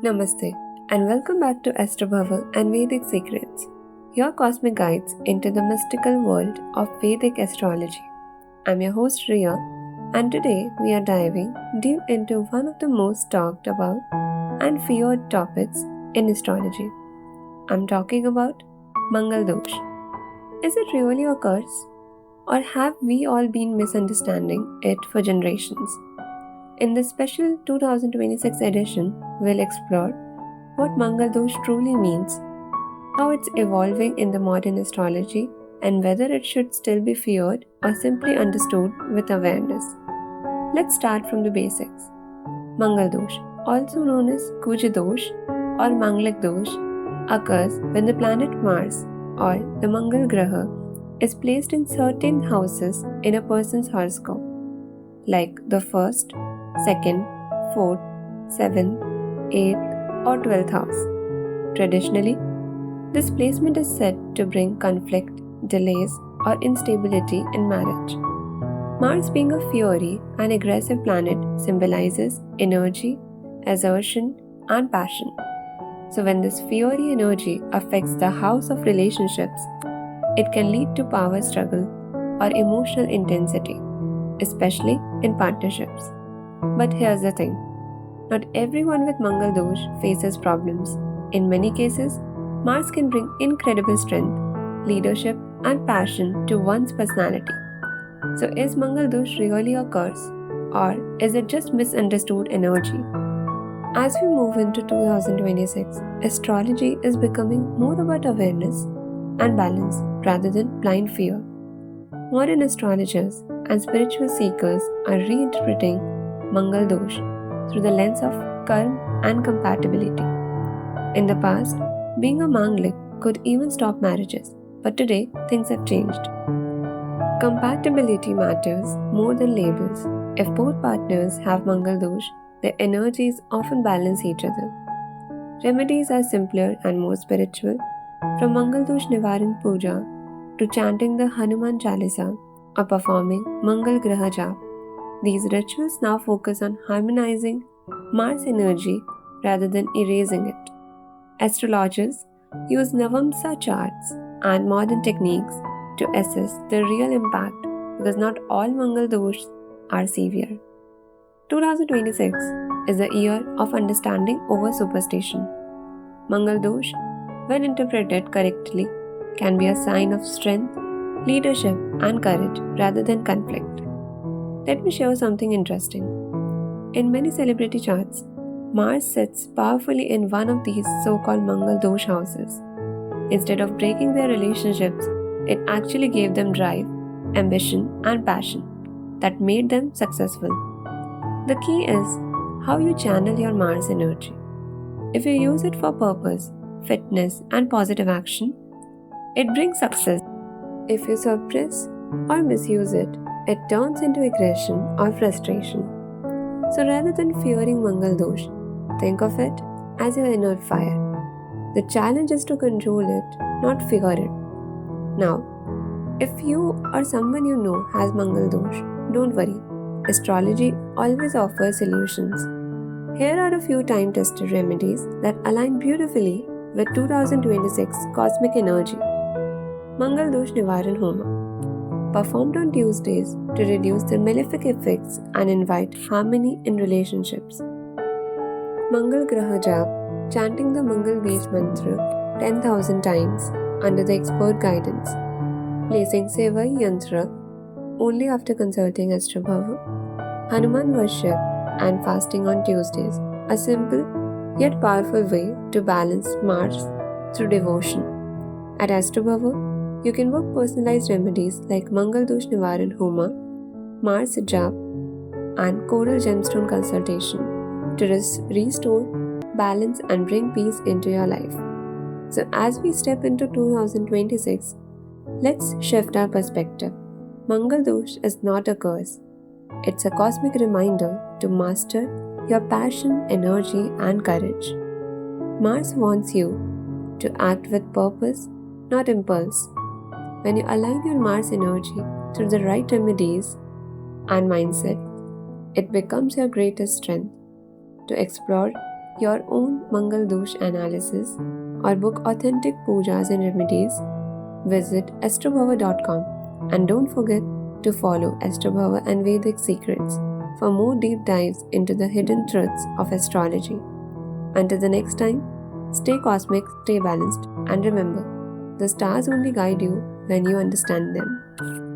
Namaste, and welcome back to Astrobhava and Vedic Secrets, your cosmic guides into the mystical world of Vedic astrology. I'm your host Riya, and today we are diving deep into one of the most talked about and feared topics in astrology. I'm talking about Mangal Dosh. Is it really a curse? Or have we all been misunderstanding it for generations? In this special 2026 edition, we'll explore what Mangal Dosh truly means, how it's evolving in the modern astrology, and whether it should still be feared or simply understood with awareness. Let's start from the basics. Mangal Dosh, also known as Kuja Dosh or Manglik Dosh, occurs when the planet Mars or the Mangal Graha is placed in certain houses in a person's horoscope, like the first, second, fourth, seventh, eighth, or 12th house. Traditionally, this placement is said to bring conflict, delays, or instability in marriage. Mars, being a fiery and aggressive planet, symbolizes energy, assertion, and passion. So, when this fiery energy affects the house of relationships, it can lead to power struggle or emotional intensity, especially in partnerships. But here's the thing, not everyone with Mangal Dosh faces problems. In many cases, Mars can bring incredible strength, leadership, and passion to one's personality. So, is Mangal Dosh really a curse, or is it just misunderstood energy? As we move into 2026, astrology is becoming more about awareness and balance rather than blind fear. Modern astrologers and spiritual seekers are reinterpreting Mangal Dosh through the lens of karma and compatibility. In the past, being a Manglik could even stop marriages, but today things have changed. Compatibility matters more than labels. If both partners have Mangal Dosh, their energies often balance each other. Remedies are simpler and more spiritual, from Mangal Dosh Nivaran Puja to chanting the Hanuman Chalisa or performing Mangal Graha Jap. These rituals now focus on harmonizing Mars energy rather than erasing it. Astrologers use Navamsa charts and modern techniques to assess the real impact because not all Mangal Doshs are severe. 2026 is the year of understanding over superstition. Mangal Dosh, when interpreted correctly, can be a sign of strength, leadership, and courage rather than conflict. Let me share something interesting. In many celebrity charts, Mars sits powerfully in one of these so-called Mangal Dosh houses. Instead of breaking their relationships, it actually gave them drive, ambition, and passion that made them successful. The key is how you channel your Mars energy. If you use it for purpose, fitness, and positive action, it brings success. If you suppress or misuse it, it turns into aggression or frustration. So rather than fearing Mangal Dosh, think of it as your inner fire. The challenge is to control it, not fear it. Now, if you or someone you know has Mangal Dosh, don't worry. Astrology always offers solutions. Here are a few time-tested remedies that align beautifully with 2026 cosmic energy. Mangal Dosh Nivaran Homa, performed on Tuesdays to reduce the malefic effects and invite harmony in relationships. Mangal Graha Jap, chanting the Mangal Beej Mantra 10,000 times under the expert guidance. Placing Sevai Yantra only after consulting Astrobhava. Hanuman worship and fasting on Tuesdays, a simple yet powerful way to balance Mars through devotion. At Astrobhava, you can book personalized remedies like Mangal Dosh Nivaran Homa, Mars Jap, and Coral Gemstone consultation to restore balance and bring peace into your life. So, as we step into 2026, let's shift our perspective. Mangal Dosh is not a curse, it's a cosmic reminder to master your passion, energy, and courage. Mars wants you to act with purpose, not impulse. When you align your Mars energy through the right remedies and mindset, it becomes your greatest strength to explore your own Mangal Dosh analysis or book authentic pujas and remedies, visit astrobhava.com and don't forget to follow Astrobhava and Vedic Secrets for more deep dives into the hidden truths of astrology. Until the next time, stay cosmic, stay balanced, and remember, the stars only guide you when you understand them.